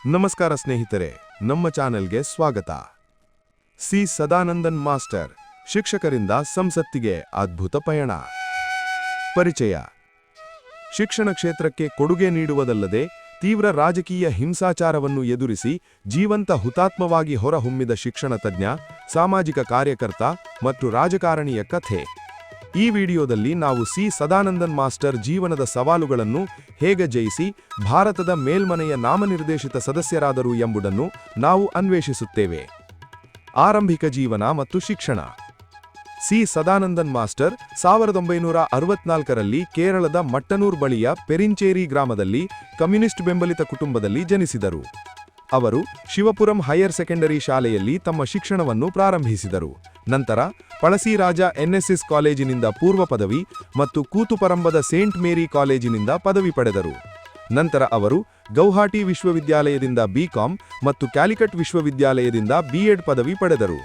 ನಮಸ್ಕಾರ ಸ್ನೇಹಿತರೆ, ನಮ್ಮ ಚಾನೆಲ್ಗೆ ಸ್ವಾಗತ. ಸಿ ಸದಾನಂದನ್ ಮಾಸ್ಟರ್, ಶಿಕ್ಷಕರಿಂದ ಸಂಸತ್ತಿಗೆ ಅದ್ಭುತ ಪಯಣ. ಪರಿಚಯ. ಶಿಕ್ಷಣ ಕ್ಷೇತ್ರಕ್ಕೆ ಕೊಡುಗೆ ನೀಡುವುದಲ್ಲದೆ ತೀವ್ರ ರಾಜಕೀಯ ಹಿಂಸಾಚಾರವನ್ನು ಎದುರಿಸಿ ಜೀವಂತ ಹುತಾತ್ಮವಾಗಿ ಹೊರಹೊಮ್ಮಿದ ಶಿಕ್ಷಣ ತಜ್ಞ, ಸಾಮಾಜಿಕ ಕಾರ್ಯಕರ್ತ ಮತ್ತು ರಾಜಕಾರಣಿಯ ಕಥೆ. ಈ ವಿಡಿಯೋದಲ್ಲಿ ನಾವು ಸಿ ಸದಾನಂದನ್ ಮಾಸ್ಟರ್ ಜೀವನದ ಸವಾಲುಗಳನ್ನು ಹೇಗೆ ಜಯಿಸಿ ಭಾರತದ ಮೇಲ್ಮನೆಯ ನಾಮನಿರ್ದೇಶಿತ ಸದಸ್ಯರಾದರು ಎಂಬುದನ್ನು ನಾವು ಅನ್ವೇಷಿಸುತ್ತೇವೆ. ಆರಂಭಿಕ ಜೀವನ ಮತ್ತು ಶಿಕ್ಷಣ. ಸಿ ಸದಾನಂದನ್ ಮಾಸ್ಟರ್ 1964ರಲ್ಲಿ ಕೇರಳದ ಮಟ್ಟನೂರ್ ಬಳಿಯ ಪೆರಿಂಚೇರಿ ಗ್ರಾಮದಲ್ಲಿ ಕಮ್ಯುನಿಸ್ಟ್ ಬೆಂಬಲಿತ ಕುಟುಂಬದಲ್ಲಿ ಜನಿಸಿದರು. ಅವರು ಶಿವಪುರಂ ಹೈಯರ್ ಸೆಕೆಂಡರಿ ಶಾಲೆಯಲ್ಲಿ ತಮ್ಮ ಶಿಕ್ಷಣವನ್ನು ಪ್ರಾರಂಭಿಸಿದರು. ನಂತರ ಪಳಸಿರಾಜ ಎನ್ಎಸ್ಎಸ್ ಕಾಲೇಜಿನಿಂದ ಪೂರ್ವ ಪದವಿ ಮತ್ತು ಕೂತುಪರಂಬದ ಸೇಂಟ್ ಮೇರಿ ಕಾಲೇಜಿನಿಂದ ಪದವಿ ಪಡೆದರು. ನಂತರ ಅವರು ಗೌಹಾಟಿ ವಿಶ್ವವಿದ್ಯಾಲಯದಿಂದ ಬಿಕಾಂ ಮತ್ತು ಕ್ಯಾಲಿಕಟ್ ವಿಶ್ವವಿದ್ಯಾಲಯದಿಂದ ಬಿಎಡ್ ಪದವಿ ಪಡೆದರು.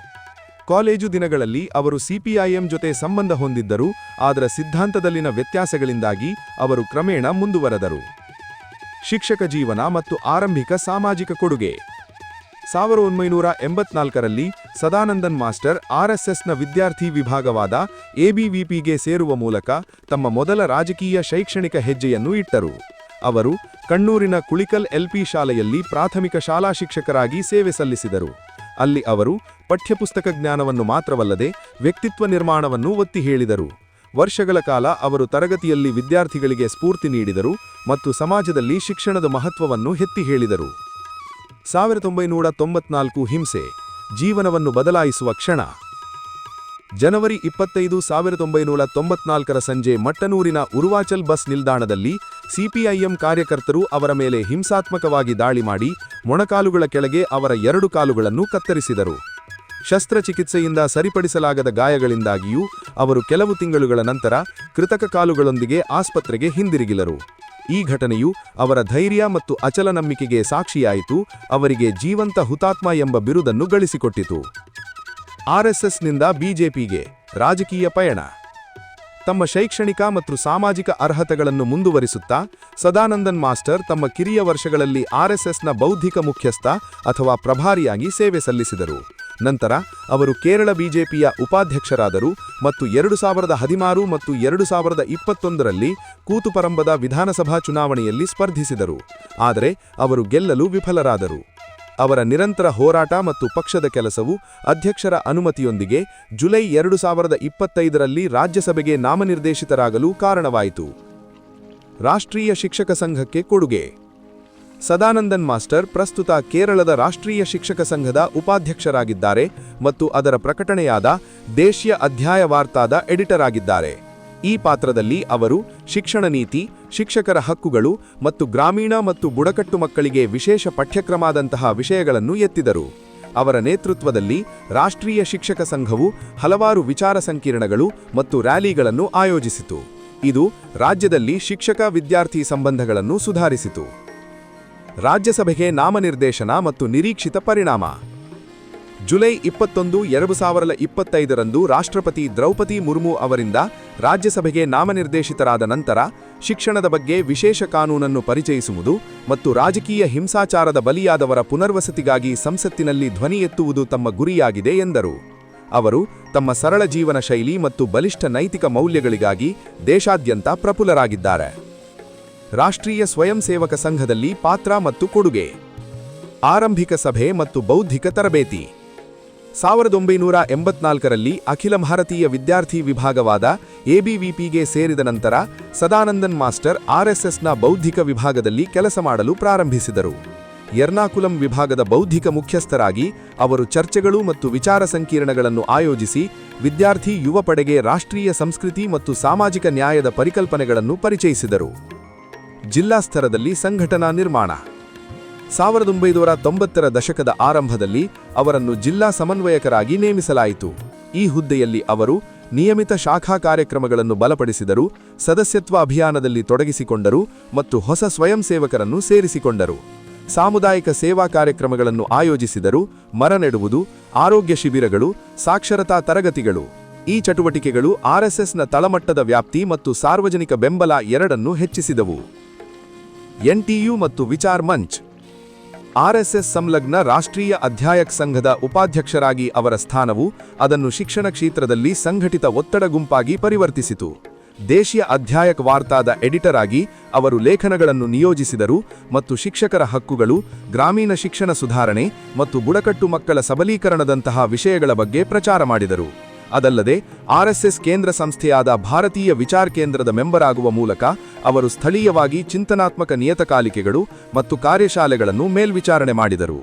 ಕಾಲೇಜು ದಿನಗಳಲ್ಲಿ ಅವರು ಸಿಪಿಐಎಂ ಜೊತೆ ಸಂಬಂಧ ಹೊಂದಿದ್ದರು, ಅದರ ಸಿದ್ಧಾಂತದಲ್ಲಿನ ವ್ಯತ್ಯಾಸಗಳಿಂದಾಗಿ ಅವರು ಕ್ರಮೇಣ ಮುಂದುವರೆದರು. ಶಿಕ್ಷಕ ಜೀವನ ಮತ್ತು ಆರಂಭಿಕ ಸಾಮಾಜಿಕ ಕೊಡುಗೆ. 1984ರಲ್ಲಿ ಸದಾನಂದನ್ ಮಾಸ್ಟರ್ ಆರ್ಎಸ್ಎಸ್ನ ವಿದ್ಯಾರ್ಥಿ ವಿಭಾಗವಾದ ಎಬಿವಿಪಿಗೆ ಸೇರುವ ಮೂಲಕ ತಮ್ಮ ಮೊದಲ ರಾಜಕೀಯ ಶೈಕ್ಷಣಿಕ ಹೆಜ್ಜೆಯನ್ನು ಇಟ್ಟರು. ಅವರು ಕಣ್ಣೂರಿನ ಕುಳಿಕಲ್ ಎಲ್ಪಿ ಶಾಲೆಯಲ್ಲಿ ಪ್ರಾಥಮಿಕ ಶಾಲಾ ಶಿಕ್ಷಕರಾಗಿ ಸೇವೆ ಸಲ್ಲಿಸಿದರು. ಅಲ್ಲಿ ಅವರು ಪಠ್ಯಪುಸ್ತಕ ಜ್ಞಾನವನ್ನು ಮಾತ್ರವಲ್ಲದೆ ವ್ಯಕ್ತಿತ್ವ ನಿರ್ಮಾಣವನ್ನು ಒತ್ತಿ ಹೇಳಿದರು. ವರ್ಷಗಳ ಕಾಲ ಅವರು ತರಗತಿಯಲ್ಲಿ ವಿದ್ಯಾರ್ಥಿಗಳಿಗೆ ಸ್ಫೂರ್ತಿ ನೀಡಿದರು ಮತ್ತು ಸಮಾಜದಲ್ಲಿ ಶಿಕ್ಷಣದ ಮಹತ್ವವನ್ನು ಎತ್ತಿ ಹೇಳಿದರು. 1994 ಹಿಂಸೆ, ಜೀವನವನ್ನು ಬದಲಾಯಿಸುವ ಕ್ಷಣ. ಜನವರಿ 25, 1994ರ ಸಂಜೆ ಮಟ್ಟನೂರಿನ ಉರುವಾಚಲ್ ಬಸ್ ನಿಲ್ದಾಣದಲ್ಲಿ ಸಿಪಿಐಎಂ ಕಾರ್ಯಕರ್ತರು ಅವರ ಮೇಲೆ ಹಿಂಸಾತ್ಮಕವಾಗಿ ದಾಳಿ ಮಾಡಿ ಮೊಣಕಾಲುಗಳ ಕೆಳಗೆ ಅವರ 2 ಕಾಲುಗಳನ್ನು ಕತ್ತರಿಸಿದರು. ಶಸ್ತ್ರಚಿಕಿತ್ಸೆಯಿಂದ ಸರಿಪಡಿಸಲಾಗದ ಗಾಯಗಳಿಂದಾಗಿಯೂ ಅವರು ಕೆಲವು ತಿಂಗಳುಗಳ ನಂತರ ಕೃತಕ ಕಾಲುಗಳೊಂದಿಗೆ ಆಸ್ಪತ್ರೆಗೆ ಹಿಂದಿರುಗಿದರು. ಈ ಘಟನೆಯು ಅವರ ಧೈರ್ಯ ಮತ್ತು ಅಚಲ ನಂಬಿಕೆಗೆ ಸಾಕ್ಷಿಯಾಯಿತು, ಅವರಿಗೆ ಜೀವಂತ ಹುತಾತ್ಮ ಎಂಬ ಬಿರುದನ್ನು ಗಳಿಸಿಕೊಟ್ಟಿತು. ಆರ್ಎಸ್ಎಸ್ನಿಂದ ಬಿಜೆಪಿಗೆ ರಾಜಕೀಯ ಪಯಣ. ತಮ್ಮ ಶೈಕ್ಷಣಿಕ ಮತ್ತು ಸಾಮಾಜಿಕ ಅರ್ಹತೆಗಳನ್ನು ಮುಂದುವರಿಸುತ್ತಾ ಸದಾನಂದನ್ ಮಾಸ್ಟರ್ ತಮ್ಮ ಕಿರಿಯ ವರ್ಷಗಳಲ್ಲಿ ಆರ್ಎಸ್ಎಸ್ನ ಬೌದ್ಧಿಕ ಮುಖ್ಯಸ್ಥ ಅಥವಾ ಪ್ರಭಾರಿಯಾಗಿ ಸೇವೆ ಸಲ್ಲಿಸಿದರು. ನಂತರ ಅವರು ಕೇರಳ ಬಿಜೆಪಿಯ ಉಪಾಧ್ಯಕ್ಷರಾದರು ಮತ್ತು 2016 ಮತ್ತು 2021ರಲ್ಲಿ ಕೂತುಪರಂಬದ ವಿಧಾನಸಭಾ ಚುನಾವಣೆಯಲ್ಲಿ ಸ್ಪರ್ಧಿಸಿದರು, ಆದರೆ ಅವರು ಗೆಲ್ಲಲು ವಿಫಲರಾದರು. ಅವರ ನಿರಂತರ ಹೋರಾಟ ಮತ್ತು ಪಕ್ಷದ ಕೆಲಸವು ಅಧ್ಯಕ್ಷರ ಅನುಮತಿಯೊಂದಿಗೆ ಜುಲೈ 2025ರಲ್ಲಿ ರಾಜ್ಯಸಭೆಗೆ ನಾಮನಿರ್ದೇಶಿತರಾಗಲು ಕಾರಣವಾಯಿತು. ರಾಷ್ಟ್ರೀಯ ಶಿಕ್ಷಕ ಸಂಘಕ್ಕೆ ಕೊಡುಗೆ. ಸದಾನಂದನ್ ಮಾಸ್ಟರ್ ಪ್ರಸ್ತುತ ಕೇರಳದ ರಾಷ್ಟ್ರೀಯ ಶಿಕ್ಷಕ ಸಂಘದ ಉಪಾಧ್ಯಕ್ಷರಾಗಿದ್ದಾರೆ ಮತ್ತು ಅದರ ಪ್ರಕಟಣೆಯಾದ ದೇಶೀಯ ಅಧ್ಯಾಯವಾರ್ತಾದ ಎಡಿಟರ್ ಆಗಿದ್ದಾರೆ. ಈ ಪಾತ್ರದಲ್ಲಿ ಅವರು ಶಿಕ್ಷಣ ನೀತಿ, ಶಿಕ್ಷಕರ ಹಕ್ಕುಗಳು ಮತ್ತು ಗ್ರಾಮೀಣ ಮತ್ತು ಬುಡಕಟ್ಟು ಮಕ್ಕಳಿಗೆ ವಿಶೇಷ ಪಠ್ಯಕ್ರಮದಂತಹ ವಿಷಯಗಳನ್ನು ಎತ್ತಿದರು. ಅವರ ನೇತೃತ್ವದಲ್ಲಿ ರಾಷ್ಟ್ರೀಯ ಶಿಕ್ಷಕ ಸಂಘವು ಹಲವಾರು ವಿಚಾರ ಸಂಕಿರಣಗಳು ಮತ್ತು ರ್ಯಾಲಿಗಳನ್ನು ಆಯೋಜಿಸಿತು. ಇದು ರಾಜ್ಯದಲ್ಲಿ ಶಿಕ್ಷಕ-ವಿದ್ಯಾರ್ಥಿ ಸಂಬಂಧಗಳನ್ನು ಸುಧಾರಿಸಿತು. ರಾಜ್ಯಸಭೆಗೆ ನಾಮನಿರ್ದೇಶನ ಮತ್ತು ನಿರೀಕ್ಷಿತ ಪರಿಣಾಮ. ಜುಲೈ 21, 2025ರಂದು ರಾಷ್ಟ್ರಪತಿ ದ್ರೌಪದಿ ಮುರ್ಮು ಅವರಿಂದ ರಾಜ್ಯಸಭೆಗೆ ನಾಮನಿರ್ದೇಶಿತರಾದ ನಂತರ ಶಿಕ್ಷಣದ ಬಗ್ಗೆ ವಿಶೇಷ ಕಾನೂನನ್ನು ಪರಿಚಯಿಸುವುದು ಮತ್ತು ರಾಜಕೀಯ ಹಿಂಸಾಚಾರದ ಬಲಿಯಾದವರ ಪುನರ್ವಸತಿಗಾಗಿ ಸಂಸತ್ತಿನಲ್ಲಿ ಧ್ವನಿ ಎತ್ತುವುದು ತಮ್ಮ ಗುರಿಯಾಗಿದೆ ಎಂದರು. ಅವರು ತಮ್ಮ ಸರಳ ಜೀವನ ಶೈಲಿ ಮತ್ತು ಬಲಿಷ್ಠ ನೈತಿಕ ಮೌಲ್ಯಗಳಿಗಾಗಿ ದೇಶಾದ್ಯಂತ ಪ್ರಫುಲ್ಲರಾಗಿದ್ದಾರೆ. ರಾಷ್ಟ್ರೀಯ ಸ್ವಯಂ ಸೇವಕ ಸಂಘದಲ್ಲಿ ಪಾತ್ರ ಮತ್ತು ಕೊಡುಗೆ. ಆರಂಭಿಕ ಸಭೆ ಮತ್ತು ಬೌದ್ಧಿಕ ತರಬೇತಿ. 1984ರಲ್ಲಿ ಅಖಿಲ ಭಾರತೀಯ ವಿದ್ಯಾರ್ಥಿ ವಿಭಾಗವಾದ ಎಬಿವಿಪಿಗೆ ಸೇರಿದ ನಂತರ ಸದಾನಂದನ್ ಮಾಸ್ಟರ್ ಆರ್ಎಸ್ಎಸ್ನ ಬೌದ್ಧಿಕ ವಿಭಾಗದಲ್ಲಿ ಕೆಲಸ ಮಾಡಲು ಪ್ರಾರಂಭಿಸಿದರು. ಎರ್ನಾಕುಲಂ ವಿಭಾಗದ ಬೌದ್ಧಿಕ ಮುಖ್ಯಸ್ಥರಾಗಿ ಅವರು ಚರ್ಚೆಗಳು ಮತ್ತು ವಿಚಾರ ಸಂಕಿರಣಗಳನ್ನು ಆಯೋಜಿಸಿ ವಿದ್ಯಾರ್ಥಿ ಯುವ ಪಡೆಗೆ ರಾಷ್ಟ್ರೀಯ ಸಂಸ್ಕೃತಿ ಮತ್ತು ಸಾಮಾಜಿಕ ನ್ಯಾಯದ ಪರಿಕಲ್ಪನೆಗಳನ್ನು ಪರಿಚಯಿಸಿದರು. ಜಿಲ್ಲಾ ಸ್ತರದಲ್ಲಿ ಸಂಘಟನಾ ನಿರ್ಮಾಣ. 1990ರ ದಶಕದ ಆರಂಭದಲ್ಲಿ ಅವರನ್ನು ಜಿಲ್ಲಾ ಸಮನ್ವಯಕರಾಗಿ ನೇಮಿಸಲಾಯಿತು. ಈ ಹುದ್ದೆಯಲ್ಲಿ ಅವರು ನಿಯಮಿತ ಶಾಖಾ ಕಾರ್ಯಕ್ರಮಗಳನ್ನು ಬಲಪಡಿಸಿದರು, ಸದಸ್ಯತ್ವ ಅಭಿಯಾನದಲ್ಲಿ ತೊಡಗಿಸಿಕೊಂಡರು ಮತ್ತು ಹೊಸ ಸ್ವಯಂ ಸೇವಕರನ್ನು ಸೇರಿಸಿಕೊಂಡರು. ಸಾಮುದಾಯಿಕ ಸೇವಾ ಕಾರ್ಯಕ್ರಮಗಳನ್ನು ಆಯೋಜಿಸಿದರು, ಮರ ನೆಡುವುದು, ಆರೋಗ್ಯ ಶಿಬಿರಗಳು, ಸಾಕ್ಷರತಾ ತರಗತಿಗಳು. ಈ ಚಟುವಟಿಕೆಗಳು ಆರ್ಎಸ್ಎಸ್ನ ತಳಮಟ್ಟದ ವ್ಯಾಪ್ತಿ ಮತ್ತು ಸಾರ್ವಜನಿಕ ಬೆಂಬಲ ಎರಡನ್ನೂ ಹೆಚ್ಚಿಸಿದವು. ಎನ್ಟಿಯು ಮತ್ತು ವಿಚಾರ್ ಮಂಚ್. ಆರ್ಎಸ್ಎಸ್ ಸಂಲಗ್ನ ರಾಷ್ಟ್ರೀಯ ಅಧ್ಯಾಯಕ್ ಸಂಘದ ಉಪಾಧ್ಯಕ್ಷರಾಗಿ ಅವರ ಸ್ಥಾನವು ಅದನ್ನು ಶಿಕ್ಷಣ ಕ್ಷೇತ್ರದಲ್ಲಿ ಸಂಘಟಿತ ಒತ್ತಡ ಗುಂಪಾಗಿ ಪರಿವರ್ತಿಸಿತು. ದೇಶೀಯ ಅಧ್ಯಾಯಕ್ ವಾರ್ತಾದ ಎಡಿಟರ್ ಆಗಿ ಅವರು ಲೇಖನಗಳನ್ನು ನಿಯೋಜಿಸಿದರು ಮತ್ತು ಶಿಕ್ಷಕರ ಹಕ್ಕುಗಳು, ಗ್ರಾಮೀಣ ಶಿಕ್ಷಣ ಸುಧಾರಣೆ ಮತ್ತು ಬುಡಕಟ್ಟು ಮಕ್ಕಳ ಸಬಲೀಕರಣದಂತಹ ವಿಷಯಗಳ ಬಗ್ಗೆ ಪ್ರಚಾರ ಮಾಡಿದರು. ಅದಲ್ಲದೆ ಆರ್ಎಸ್ಎಸ್ ಕೇಂದ್ರ ಸಂಸ್ಥೆಯಾದ ಭಾರತೀಯ ವಿಚಾರ್ ಕೇಂದ್ರದ ಮೆಂಬರ್ ಆಗುವ ಮೂಲಕ ಅವರು ಸ್ಥಳೀಯವಾಗಿ ಚಿಂತನಾತ್ಮಕ ನಿಯತಕಾಲಿಕೆಗಳು ಮತ್ತು ಕಾರ್ಯಶಾಲೆಗಳನ್ನು ಮೇಲ್ವಿಚಾರಣೆ ಮಾಡಿದರು.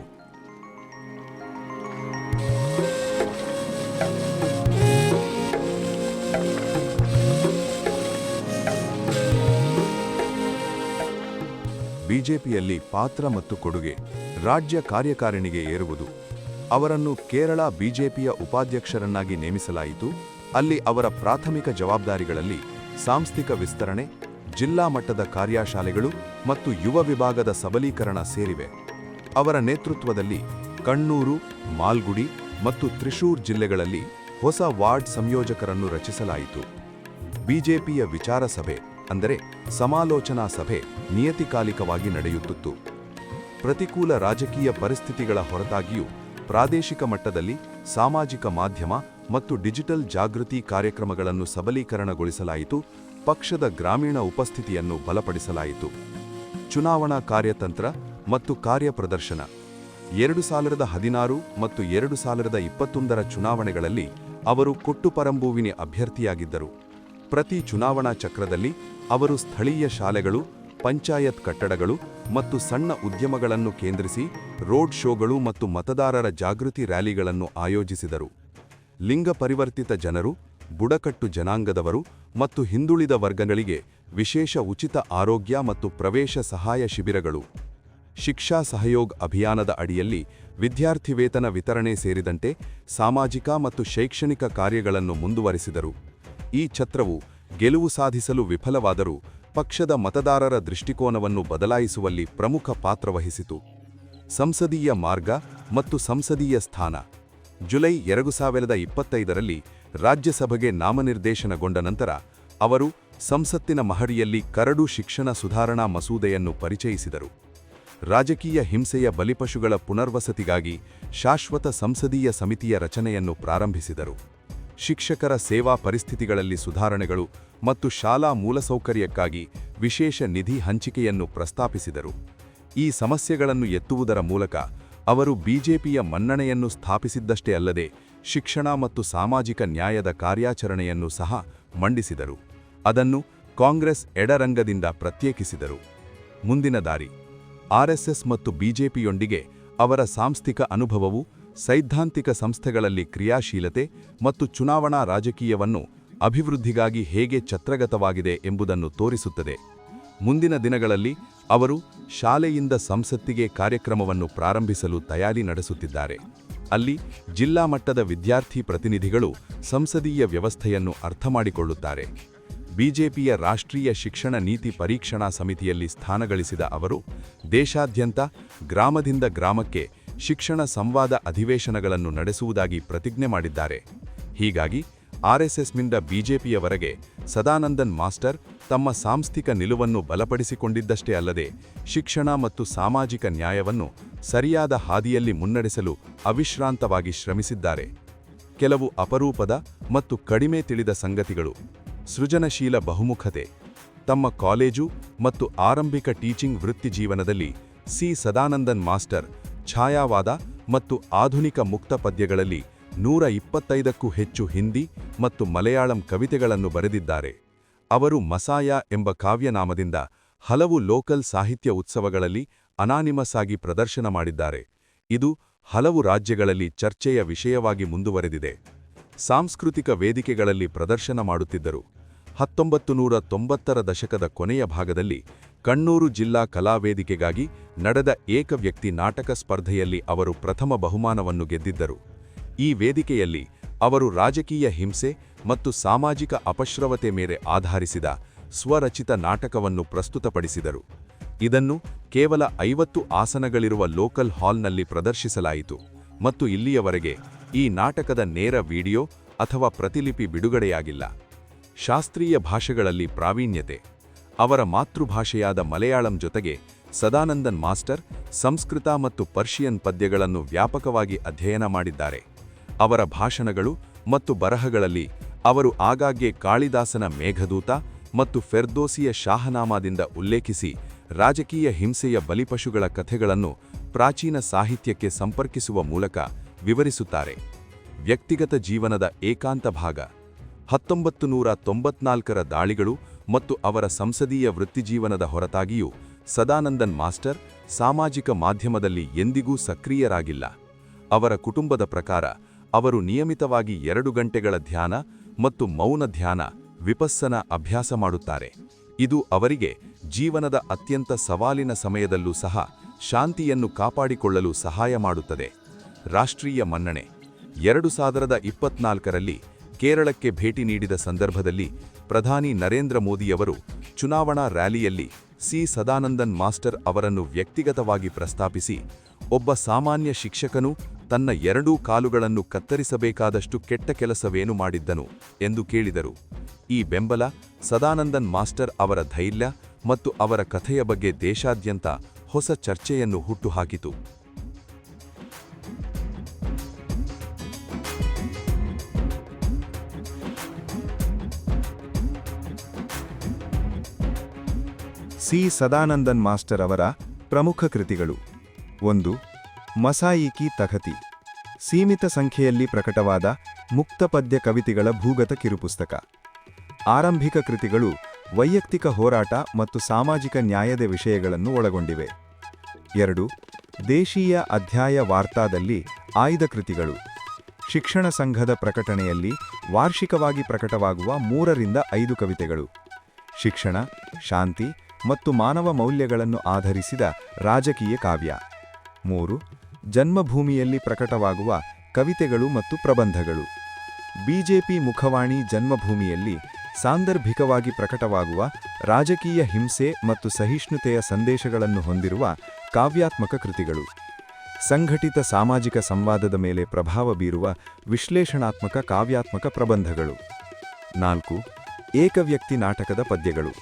ಬಿಜೆಪಿಯಲ್ಲಿ ಪಾತ್ರ ಮತ್ತು ಕೊಡುಗೆ. ರಾಜ್ಯ ಕಾರ್ಯಕಾರಿಣಿಗೆ ಏರುವುದು. ಅವರನ್ನು ಕೇರಳ ಬಿಜೆಪಿಯ ಉಪಾಧ್ಯಕ್ಷರನ್ನಾಗಿ ನೇಮಿಸಲಾಯಿತು. ಅಲ್ಲಿ ಅವರ ಪ್ರಾಥಮಿಕ ಜವಾಬ್ದಾರಿಗಳಲ್ಲಿ ಸಾಂಸ್ಥಿಕ ವಿಸ್ತರಣೆ, ಜಿಲ್ಲಾ ಮಟ್ಟದ ಕಾರ್ಯಶಾಲೆಗಳು ಮತ್ತು ಯುವ ವಿಭಾಗದ ಸಬಲೀಕರಣ ಸೇರಿವೆ. ಅವರ ನೇತೃತ್ವದಲ್ಲಿ ಕಣ್ಣೂರು, ಮಾಲ್ಗುಡಿ ಮತ್ತು ತ್ರಿಶೂರ್ ಜಿಲ್ಲೆಗಳಲ್ಲಿ ಹೊಸ ವಾರ್ಡ್ ಸಂಯೋಜಕರನ್ನು ರಚಿಸಲಾಯಿತು. ಬಿಜೆಪಿಯ ವಿಚಾರ ಸಭೆ ಅಂದರೆ ಸಮಾಲೋಚನಾ ಸಭೆ ನಿಯತಿಕಾಲಿಕವಾಗಿ ನಡೆಯುತ್ತಿತ್ತು. ಪ್ರತಿಕೂಲ ರಾಜಕೀಯ ಪರಿಸ್ಥಿತಿಗಳ ಹೊರತಾಗಿಯೂ ಪ್ರಾದೇಶಿಕ ಮಟ್ಟದಲ್ಲಿ ಸಾಮಾಜಿಕ ಮಾಧ್ಯಮ ಮತ್ತು ಡಿಜಿಟಲ್ ಜಾಗೃತಿ ಕಾರ್ಯಕ್ರಮಗಳನ್ನು ಸಬಲೀಕರಣಗೊಳಿಸಲಾಯಿತು. ಪಕ್ಷದ ಗ್ರಾಮೀಣ ಉಪಸ್ಥಿತಿಯನ್ನು ಬಲಪಡಿಸಲಾಯಿತು. ಚುನಾವಣಾ ಕಾರ್ಯತಂತ್ರ ಮತ್ತು ಕಾರ್ಯಪ್ರದರ್ಶನ. 2016 ಮತ್ತು 2021 ಚುನಾವಣೆಗಳಲ್ಲಿ ಅವರು ಕೊಟ್ಟುಪರಂಬೂವಿನ ಅಭ್ಯರ್ಥಿಯಾಗಿದ್ದರು. ಪ್ರತಿ ಚುನಾವಣಾ ಚಕ್ರದಲ್ಲಿ ಅವರು ಸ್ಥಳೀಯ ಶಾಲೆಗಳು, ಪಂಚಾಯತ್ ಕಟ್ಟಡಗಳು ಮತ್ತು ಸಣ್ಣ ಉದ್ಯಮಗಳನ್ನು ಕೇಂದ್ರಿಸಿ ರೋಡ್ ಶೋಗಳು ಮತ್ತು ಮತದಾರರ ಜಾಗೃತಿ ರ್ಯಾಲಿಗಳನ್ನು ಆಯೋಜಿಸಿದರು. ಲಿಂಗ ಪರಿವರ್ತಿತ ಜನರು, ಬುಡಕಟ್ಟು ಜನಾಂಗದವರು ಮತ್ತು ಹಿಂದುಳಿದ ವರ್ಗಗಳಿಗೆ ವಿಶೇಷ ಉಚಿತ ಆರೋಗ್ಯ ಮತ್ತು ಪ್ರವೇಶ ಸಹಾಯ ಶಿಬಿರಗಳು. ಶಿಕ್ಷಾ ಸಹಯೋಗ್ ಅಭಿಯಾನದ ಅಡಿಯಲ್ಲಿ ವಿದ್ಯಾರ್ಥಿ ವೇತನ ವಿತರಣೆ ಸೇರಿದಂತೆ ಸಾಮಾಜಿಕ ಮತ್ತು ಶೈಕ್ಷಣಿಕ ಕಾರ್ಯಗಳನ್ನು ಮುಂದುವರೆಸಿದರು. ಈ ಛತ್ರವು ಗೆಲುವು ಸಾಧಿಸಲು ವಿಫಲವಾದರೂ ಪಕ್ಷದ ಮತದಾರರ ದೃಷ್ಟಿಕೋನವನ್ನು ಬದಲಾಯಿಸುವಲ್ಲಿ ಪ್ರಮುಖ ಪಾತ್ರ ವಹಿಸಿತು. ಸಂಸದೀಯ ಮಾರ್ಗ ಮತ್ತು ಸಂಸದೀಯ ಸ್ಥಾನ. ಜುಲೈ 2025ರಲ್ಲಿ ರಾಜ್ಯಸಭೆಗೆ ನಾಮನಿರ್ದೇಶನಗೊಂಡ ನಂತರ ಅವರು ಸಂಸತ್ತಿನ ಮಹಡಿಯಲ್ಲಿ ಕರಡು ಶಿಕ್ಷಣ ಸುಧಾರಣಾ ಮಸೂದೆಯನ್ನು ಪರಿಚಯಿಸಿದರು. ರಾಜಕೀಯ ಹಿಂಸೆಯ ಬಲಿಪಶುಗಳ ಪುನರ್ವಸತಿಗಾಗಿ ಶಾಶ್ವತ ಸಂಸದೀಯ ಸಮಿತಿಯ ರಚನೆಯನ್ನು ಪ್ರಾರಂಭಿಸಿದರು. ಶಿಕ್ಷಕರ ಸೇವಾ ಪರಿಸ್ಥಿತಿಗಳಲ್ಲಿ ಸುಧಾರಣೆಗಳು ಮತ್ತು ಶಾಲಾ ಮೂಲಸೌಕರ್ಯಕ್ಕಾಗಿ ವಿಶೇಷ ನಿಧಿ ಹಂಚಿಕೆಯನ್ನು ಪ್ರಸ್ತಾಪಿಸಿದರು. ಈ ಸಮಸ್ಯೆಗಳನ್ನು ಎತ್ತುವುದರ ಮೂಲಕ ಅವರು ಬಿಜೆಪಿಯ ಮನ್ನಣೆಯನ್ನು ಸ್ಥಾಪಿಸಿದ್ದಷ್ಟೇ ಅಲ್ಲದೆ ಶಿಕ್ಷಣ ಮತ್ತು ಸಾಮಾಜಿಕ ನ್ಯಾಯದ ಕಾರ್ಯಾಚರಣೆಯನ್ನು ಸಹ ಮಂಡಿಸಿದರು. ಅದನ್ನು ಕಾಂಗ್ರೆಸ್ ಎಡರಂಗದಿಂದ ಪ್ರತ್ಯೇಕಿಸಿದರು. ಮುಂದಿನ ದಾರಿ. ಆರ್ಎಸ್ಎಸ್ ಮತ್ತು ಬಿಜೆಪಿಯೊಂದಿಗೆ ಅವರ ಸಾಂಸ್ಥಿಕ ಅನುಭವವು ಸೈದ್ಧಾಂತಿಕ ಸಂಸ್ಥೆಗಳಲ್ಲಿ ಕ್ರಿಯಾಶೀಲತೆ ಮತ್ತು ಚುನಾವಣಾ ರಾಜಕೀಯವನ್ನು ಅಭಿವೃದ್ಧಿಗಾಗಿ ಹೇಗೆ ಛತ್ರಗತವಾಗಿದೆ ಎಂಬುದನ್ನು ತೋರಿಸುತ್ತದೆ. ಮುಂದಿನ ದಿನಗಳಲ್ಲಿ ಅವರು ಶಾಲೆಯಿಂದ ಸಂಸತ್ತಿಗೆ ಕಾರ್ಯಕ್ರಮವನ್ನು ಪ್ರಾರಂಭಿಸಲು ತಯಾರಿ ನಡೆಸುತ್ತಿದ್ದಾರೆ. ಅಲ್ಲಿ ಜಿಲ್ಲಾ ಮಟ್ಟದ ವಿದ್ಯಾರ್ಥಿ ಪ್ರತಿನಿಧಿಗಳು ಸಂಸದೀಯ ವ್ಯವಸ್ಥೆಯನ್ನು ಅರ್ಥಮಾಡಿಕೊಳ್ಳುತ್ತಾರೆ. ಬಿಜೆಪಿಯ ರಾಷ್ಟ್ರೀಯ ಶಿಕ್ಷಣ ನೀತಿ ಪರೀಕ್ಷಣಾ ಸಮಿತಿಯಲ್ಲಿ ಸ್ಥಾನಗಳಿಸಿದ ಅವರು ದೇಶಾದ್ಯಂತ ಗ್ರಾಮದಿಂದ ಗ್ರಾಮಕ್ಕೆ ಶಿಕ್ಷಣ ಸಂವಾದ ಅಧಿವೇಶನಗಳನ್ನು ನಡೆಸುವುದಾಗಿ ಪ್ರತಿಜ್ಞೆ ಮಾಡಿದ್ದಾರೆ. ಹೀಗಾಗಿ ಆರ್ಎಸ್ಎಸ್ನಿಂದ ಬಿಜೆಪಿಯವರೆಗೆ ಸದಾನಂದನ್ ಮಾಸ್ಟರ್ ತಮ್ಮ ಸಾಂಸ್ಥಿಕ ನಿಲುವನ್ನು ಬಲಪಡಿಸಿಕೊಂಡಿದ್ದಷ್ಟೇ ಅಲ್ಲದೆ ಶಿಕ್ಷಣ ಮತ್ತು ಸಾಮಾಜಿಕ ನ್ಯಾಯವನ್ನು ಸರಿಯಾದ ಹಾದಿಯಲ್ಲಿ ಮುನ್ನಡೆಸಲು ಅವಿಶ್ರಾಂತವಾಗಿ ಶ್ರಮಿಸಿದ್ದಾರೆ. ಕೆಲವು ಅಪರೂಪದ ಮತ್ತು ಕಡಿಮೆ ತಿಳಿದ ಸಂಗತಿಗಳು. ಸೃಜನಶೀಲ ಬಹುಮುಖತೆ. ತಮ್ಮ ಕಾಲೇಜು ಮತ್ತು ಆರಂಭಿಕ ಟೀಚಿಂಗ್ ವೃತ್ತಿಜೀವನದಲ್ಲಿ ಸದಾನಂದನ್ ಮಾಸ್ಟರ್ ಛಾಯಾವಾದ ಮತ್ತು ಆಧುನಿಕ ಮುಕ್ತ ಪದ್ಯಗಳಲ್ಲಿ 125ಕ್ಕೂ ಹೆಚ್ಚು ಹಿಂದಿ ಮತ್ತು ಮಲಯಾಳಂ ಕವಿತೆಗಳನ್ನು ಬರೆದಿದ್ದಾರೆ. ಅವರು ಮಸಾಯ ಎಂಬ ಕಾವ್ಯನಾಮದಿಂದ ಹಲವು ಲೋಕಲ್ ಸಾಹಿತ್ಯ ಉತ್ಸವಗಳಲ್ಲಿ ಅನಾನಿಮಸ್ ಆಗಿ ಪ್ರದರ್ಶನ ಮಾಡಿದ್ದಾರೆ. ಇದು ಹಲವು ರಾಜ್ಯಗಳಲ್ಲಿ ಚರ್ಚೆಯ ವಿಷಯವಾಗಿ ಮುಂದುವರೆದಿದೆ. ಸಾಂಸ್ಕೃತಿಕ ವೇದಿಕೆಗಳಲ್ಲಿ ಪ್ರದರ್ಶನ ಮಾಡುತ್ತಿದ್ದರು. 1990ರ ದಶಕದ ಕೊನೆಯ ಭಾಗದಲ್ಲಿ ಕಣ್ಣೂರು ಜಿಲ್ಲಾ ಕಲಾವೇದಿಕೆಗಾಗಿ ನಡೆದ ಏಕವ್ಯಕ್ತಿ ನಾಟಕ ಸ್ಪರ್ಧೆಯಲ್ಲಿ ಅವರು ಪ್ರಥಮ ಬಹುಮಾನವನ್ನು ಗೆದ್ದಿದ್ದರು. ಈ ವೇದಿಕೆಯಲ್ಲಿ ಅವರು ರಾಜಕೀಯ ಹಿಂಸೆ ಮತ್ತು ಸಾಮಾಜಿಕ ಅಪಶ್ರವತೆ ಮೇಲೆ ಆಧರಿಸಿದ ಸ್ವರಚಿತ ನಾಟಕವನ್ನು ಪ್ರಸ್ತುತಪಡಿಸಿದರು. ಇದನ್ನು ಕೇವಲ 50 ಆಸನಗಳಿರುವ ಲೋಕಲ್ ಹಾಲ್ನಲ್ಲಿ ಪ್ರದರ್ಶಿಸಲಾಯಿತು ಮತ್ತು ಇಲ್ಲಿಯವರೆಗೆ ಈ ನಾಟಕದ ನೇರ ವಿಡಿಯೋ ಅಥವಾ ಪ್ರತಿಲಿಪಿ ಬಿಡುಗಡೆಯಾಗಿಲ್ಲ. ಶಾಸ್ತ್ರೀಯ ಭಾಷೆಗಳಲ್ಲಿ ಪ್ರಾವೀಣ್ಯತೆ. ಅವರ ಮಾತೃಭಾಷೆಯಾದ ಮಲಯಾಳಂ ಜೊತೆಗೆ ಸದಾನಂದನ್ ಮಾಸ್ಟರ್ ಸಂಸ್ಕೃತ ಮತ್ತು ಪರ್ಷಿಯನ್ ಪದ್ಯಗಳನ್ನು ವ್ಯಾಪಕವಾಗಿ ಅಧ್ಯಯನ ಮಾಡಿದ್ದಾರೆ. ಅವರ ಭಾಷಣಗಳು ಮತ್ತು ಬರಹಗಳಲ್ಲಿ ಅವರು ಆಗಾಗ್ಗೆ ಕಾಳಿದಾಸನ ಮೇಘದೂತ ಮತ್ತು ಫೆರ್ದೋಸಿಯ ಶಾಹನಾಮಾದಿಂದ ಉಲ್ಲೇಖಿಸಿ ರಾಜಕೀಯ ಹಿಂಸೆಯ ಬಲಿಪಶುಗಳ ಕಥೆಗಳನ್ನು ಪ್ರಾಚೀನ ಸಾಹಿತ್ಯಕ್ಕೆ ಸಂಪರ್ಕಿಸುವ ಮೂಲಕ ವಿವರಿಸುತ್ತಾರೆ. ವ್ಯಕ್ತಿಗತ ಜೀವನದ ಏಕಾಂತ ಭಾಗ 1994ರ ದಾಳಿಗಳು ಮತ್ತು ಅವರ ಸಂಸದೀಯ ವೃತ್ತಿಜೀವನದ ಹೊರತಾಗಿಯೂ ಸದಾನಂದನ್ ಮಾಸ್ಟರ್ ಸಾಮಾಜಿಕ ಮಾಧ್ಯಮದಲ್ಲಿ ಎಂದಿಗೂ ಸಕ್ರಿಯರಾಗಿಲ್ಲ. ಅವರ ಕುಟುಂಬದ ಪ್ರಕಾರ ಅವರು ನಿಯಮಿತವಾಗಿ 2 ಗಂಟೆಗಳ ಧ್ಯಾನ ಮತ್ತು ಮೌನ ಧ್ಯಾನ ವಿಪಸ್ಸನ ಅಭ್ಯಾಸ ಮಾಡುತ್ತಾರೆ. ಇದು ಅವರಿಗೆ ಜೀವನದ ಅತ್ಯಂತ ಸವಾಲಿನ ಸಮಯದಲ್ಲೂ ಸಹ ಶಾಂತಿಯನ್ನು ಕಾಪಾಡಿಕೊಳ್ಳಲು ಸಹಾಯ ಮಾಡುತ್ತದೆ. ರಾಷ್ಟ್ರೀಯ ಮನ್ನಣೆ 2024ರಲ್ಲಿ ಕೇರಳಕ್ಕೆ ಭೇಟಿ ನೀಡಿದ ಸಂದರ್ಭದಲ್ಲಿ ಪ್ರಧಾನಿ ನರೇಂದ್ರ ಮೋದಿಯವರು ಚುನಾವಣಾ ರ್ಯಾಲಿಯಲ್ಲಿ ಸದಾನಂದನ್ ಮಾಸ್ಟರ್ ಅವರನ್ನು ವ್ಯಕ್ತಿಗತವಾಗಿ ಪ್ರಸ್ತಾಪಿಸಿ, ಒಬ್ಬ ಸಾಮಾನ್ಯ ಶಿಕ್ಷಕನು ತನ್ನ 2 ಕಾಲುಗಳನ್ನು ಕತ್ತರಿಸಬೇಕಾದಷ್ಟು ಕೆಟ್ಟ ಕೆಲಸವೇನು ಮಾಡಿದ್ದನು ಎಂದು ಕೇಳಿದರು. ಈ ಬೆಂಬಲ ಸದಾನಂದನ್ ಮಾಸ್ಟರ್ ಅವರ ಧೈರ್ಯ ಮತ್ತು ಅವರ ಕಥೆಯ ಬಗ್ಗೆ ದೇಶಾದ್ಯಂತ ಹೊಸ ಚರ್ಚೆಯನ್ನು ಹುಟ್ಟುಹಾಕಿತು. ಸದಾನಂದನ್ ಮಾಸ್ಟರ್ ಅವರ ಪ್ರಮುಖ ಕೃತಿಗಳು. 1. ಮಸಾಯಿಕಿ ತಖತಿ, ಸೀಮಿತ ಸಂಖ್ಯೆಯಲ್ಲಿ ಪ್ರಕಟವಾದ ಮುಕ್ತ ಪದ್ಯ ಕವಿತೆಗಳ ಭೂಗತ ಕಿರುಪುಸ್ತಕ. ಆರಂಭಿಕ ಕೃತಿಗಳು ವೈಯಕ್ತಿಕ ಹೋರಾಟ ಮತ್ತು ಸಾಮಾಜಿಕ ನ್ಯಾಯದ ವಿಷಯಗಳನ್ನು ಒಳಗೊಂಡಿವೆ. 2. ದೇಶೀಯ ಅಧ್ಯಾಯ ವಾರ್ತಾದಲ್ಲಿ ಆಯ್ದ ಕೃತಿಗಳು. ಶಿಕ್ಷಣ ಸಂಘದ ಪ್ರಕಟಣೆಯಲ್ಲಿ ವಾರ್ಷಿಕವಾಗಿ ಪ್ರಕಟವಾಗುವ 3 ರಿಂದ 5 ಕವಿತೆಗಳು. ಶಿಕ್ಷಣ, ಶಾಂತಿ ಮತ್ತು ಮಾನವ ಮೌಲ್ಯಗಳನ್ನು ಆಧರಿಸಿದ ರಾಜಕೀಯ ಕಾವ್ಯ. 3. ಜನ್ಮಭೂಮಿಯಲ್ಲಿ ಪ್ರಕಟವಾಗುವ ಕವಿತೆಗಳು ಮತ್ತು ಪ್ರಬಂಧಗಳು. ಬಿಜೆಪಿ ಮುಖವಾಣಿ ಜನ್ಮಭೂಮಿಯಲ್ಲಿ ಸಾಂದರ್ಭಿಕವಾಗಿ ಪ್ರಕಟವಾಗುವ ರಾಜಕೀಯ ಹಿಂಸೆ ಮತ್ತು ಸಹಿಷ್ಣುತೆಯ ಸಂದೇಶಗಳನ್ನು ಹೊಂದಿರುವ ಕಾವ್ಯಾತ್ಮಕ ಕೃತಿಗಳು. ಸಂಘಟಿತ ಸಾಮಾಜಿಕ ಸಂವಾದದ ಮೇಲೆ ಪ್ರಭಾವ ಬೀರುವ ವಿಶ್ಲೇಷಣಾತ್ಮಕ ಕಾವ್ಯಾತ್ಮಕ ಪ್ರಬಂಧಗಳು. 4. ಏಕವ್ಯಕ್ತಿ ನಾಟಕದ ಪದ್ಯಗಳು.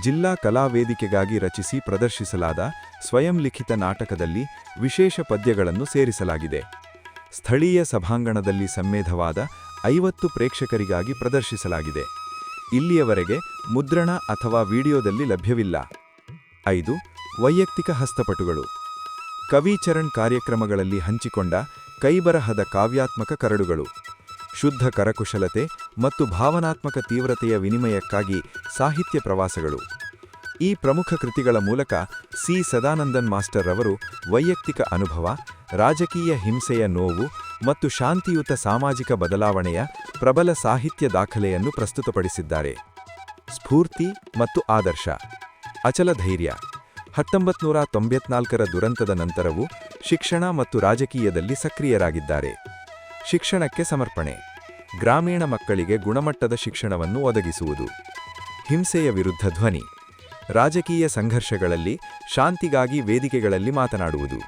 ಜಿಲ್ಲಾ ಕಲಾವೇದಿಕೆಗಾಗಿ ರಚಿಸಿ ಪ್ರದರ್ಶಿಸಲಾದ ಸ್ವಯಂ ಲಿಖಿತ ನಾಟಕದಲ್ಲಿ ವಿಶೇಷ ಪದ್ಯಗಳನ್ನು ಸೇರಿಸಲಾಗಿದೆ. ಸ್ಥಳೀಯ ಸಭಾಂಗಣದಲ್ಲಿ ಸಮ್ಮೇಧವಾದ 50 ಪ್ರೇಕ್ಷಕರಿಗಾಗಿ ಪ್ರದರ್ಶಿಸಲಾಗಿದೆ. ಇಲ್ಲಿಯವರೆಗೆ ಮುದ್ರಣ ಅಥವಾ ವಿಡಿಯೋದಲ್ಲಿ ಲಭ್ಯವಿಲ್ಲ. 5. ವೈಯಕ್ತಿಕ ಹಸ್ತಪಟುಗಳು. ಕವಿಚರಣ್ ಕಾರ್ಯಕ್ರಮಗಳಲ್ಲಿ ಹಂಚಿಕೊಂಡ ಕೈಬರಹದ ಕಾವ್ಯಾತ್ಮಕ ಕರಡುಗಳು. ಶುದ್ಧ ಕರಕುಶಲತೆ ಮತ್ತು ಭಾವನಾತ್ಮಕ ತೀವ್ರತೆಯ ವಿನಿಮಯಕ್ಕಾಗಿ ಸಾಹಿತ್ಯ ಪ್ರವಾಸಗಳು. ಈ ಪ್ರಮುಖ ಕೃತಿಗಳ ಮೂಲಕ ಸದಾನಂದನ್ ಮಾಸ್ಟರ್ ಅವರು ವೈಯಕ್ತಿಕ ಅನುಭವ, ರಾಜಕೀಯ ಹಿಂಸೆಯ ನೋವು ಮತ್ತು ಶಾಂತಿಯುತ ಸಾಮಾಜಿಕ ಬದಲಾವಣೆಯ ಪ್ರಬಲ ಸಾಹಿತ್ಯ ದಾಖಲೆಯನ್ನು ಪ್ರಸ್ತುತಪಡಿಸಿದ್ದಾರೆ. ಸ್ಫೂರ್ತಿ ಮತ್ತು ಆದರ್ಶ. ಅಚಲ ಧೈರ್ಯ. 1994ರ ದುರಂತದ ನಂತರವೂ ಶಿಕ್ಷಣ ಮತ್ತು ರಾಜಕೀಯದಲ್ಲಿ ಸಕ್ರಿಯರಾಗಿದ್ದಾರೆ. ಶಿಕ್ಷಣಕ್ಕೆ ಸಮರ್ಪಣೆ. ಗ್ರಾಮೀಣ ಮಕ್ಕಳಿಗೆ ಗುಣಮಟ್ಟದ ಶಿಕ್ಷಣವನ್ನು ಒದಗಿಸುವುದು. ಹಿಂಸೆಯ ವಿರುದ್ಧ ಧ್ವನಿ. ರಾಜಕೀಯ ಸಂಘರ್ಷಗಳಲ್ಲಿ ಶಾಂತಿಗಾಗಿ ವೇದಿಕೆಗಳಲ್ಲಿ ಮಾತನಾಡುವುದು.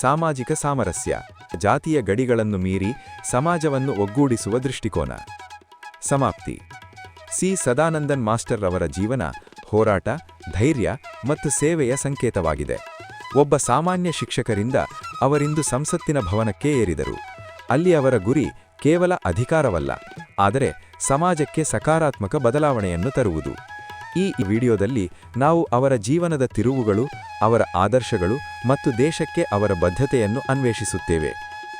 ಸಾಮಾಜಿಕ ಸಾಮರಸ್ಯ. ಜಾತಿಯ ಗಡಿಗಳನ್ನು ಮೀರಿ ಸಮಾಜವನ್ನು ಒಗ್ಗೂಡಿಸುವ ದೃಷ್ಟಿಕೋನ. ಸಮಾಪ್ತಿ. ಸದಾನಂದನ್ ಮಾಸ್ಟರ್ ಅವರ ಜೀವನ ಹೋರಾಟ, ಧೈರ್ಯ ಮತ್ತು ಸೇವೆಯ ಸಂಕೇತವಾಗಿದೆ. ಒಬ್ಬ ಸಾಮಾನ್ಯ ಶಿಕ್ಷಕರಿಂದ ಅವರಿಂದು ಸಂಸತ್ತಿನ ಭವನಕ್ಕೆ ಏರಿದರು. ಅಲ್ಲಿ ಅವರ ಗುರಿ ಕೇವಲ ಅಧಿಕಾರವಲ್ಲ, ಆದರೆ ಸಮಾಜಕ್ಕೆ ಸಕಾರಾತ್ಮಕ ಬದಲಾವಣೆಯನ್ನು ತರುವುದು. ಈ ವಿಡಿಯೋದಲ್ಲಿ ನಾವು ಅವರ ಜೀವನದ ತಿರುವುಗಳು, ಅವರ ಆದರ್ಶಗಳು ಮತ್ತು ದೇಶಕ್ಕೆ ಅವರ ಬದ್ಧತೆಯನ್ನು ಅನ್ವೇಷಿಸುತ್ತೇವೆ.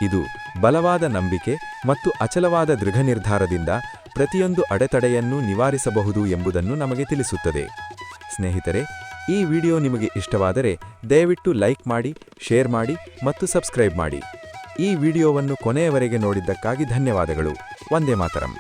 ಇದು ಬಲವಾದ ನಂಬಿಕೆ ಮತ್ತು ಅಚಲವಾದ ದೃಢ ನಿರ್ಧಾರದಿಂದ ಪ್ರತಿಯೊಂದು ಅಡೆತಡೆಯನ್ನೂ ನಿವಾರಿಸಬಹುದು ಎಂಬುದನ್ನು ನಮಗೆ ತಿಳಿಸುತ್ತದೆ. ಸ್ನೇಹಿತರೆ, ಈ ವಿಡಿಯೋ ನಿಮಗೆ ಇಷ್ಟವಾದರೆ ದಯವಿಟ್ಟು ಲೈಕ್ ಮಾಡಿ, ಶೇರ್ ಮಾಡಿ ಮತ್ತು ಸಬ್ಸ್ಕ್ರೈಬ್ ಮಾಡಿ. ಈ ವಿಡಿಯೋವನ್ನು ಕೊನೆಯವರೆಗೆ ನೋಡಿದ್ದಕ್ಕಾಗಿ ಧನ್ಯವಾದಗಳು. ವಂದೇ ಮಾತರಂ.